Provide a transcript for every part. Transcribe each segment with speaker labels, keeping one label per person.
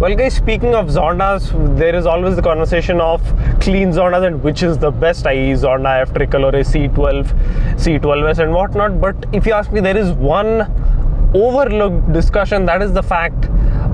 Speaker 1: Well guys, speaking of Zondas, there is always the conversation of clean Zondas and which is the best, i.e. Zonda F Tricolore, C12, C12S and whatnot. But if you ask me, there is one overlooked discussion, that is the fact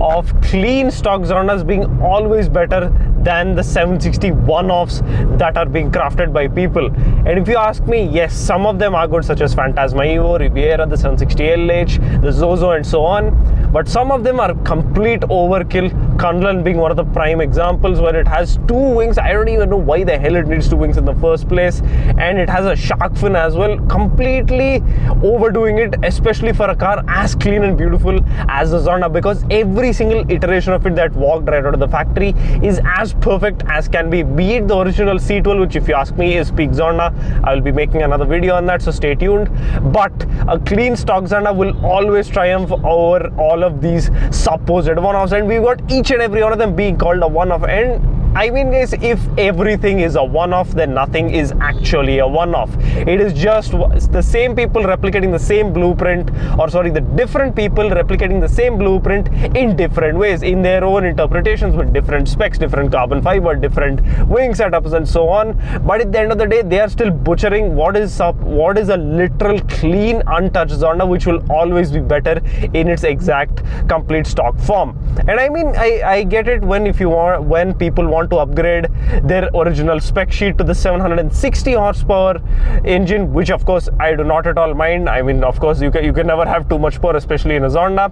Speaker 1: of clean stock Zondas being always better than the 760 one-offs that are being crafted by people. And if you ask me, yes, some of them are good, such as Phantasma Evo, Riviera, the 760 LH, the Zozo and so on, but some of them are complete overkill. Kunlun being one of the prime examples, where it has two wings. I don't even know why the hell it needs two wings in the first place, and it has a shark fin as well, completely overdoing it, especially for a car as clean and beautiful as the Zonda, because every single iteration of it that walked right out of the factory is as perfect as can be it the original C12, which if you ask me is peak Zonda. I will be making another video on that, so stay tuned. But a clean stock Zonda will always triumph over all of these supposed one-offs, and we've got each and every one of them being called a one-off. And I mean guys, if everything is a one-off, then nothing is actually a one-off. It is just the same people replicating the same blueprint, or sorry, the different people replicating the same blueprint in different ways, in their own interpretations, with different specs, different carbon fiber, different wing setups and so on. But at the end of the day, they are still butchering what is a literal clean, untouched Zonda, which will always be better in its exact complete stock form. And I mean, I get it when people want to upgrade their original spec sheet to the 760 horsepower engine, which of course I do not at all mind. I mean, of course you can never have too much power, especially in a Zonda.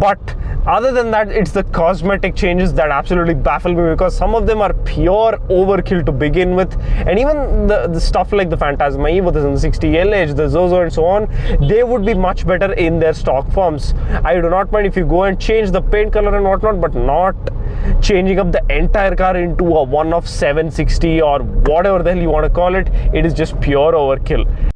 Speaker 1: But other than that, it's the cosmetic changes that absolutely baffle me, because some of them are pure overkill to begin with. And even the stuff like the Phantasma Evo, the 760 LH, the Zozo and so on, they would be much better in their stock forms. I do not mind if you go and change the paint color and whatnot, but not changing up the entire car into a one-off 760 or whatever the hell you want to call it. It is just pure overkill.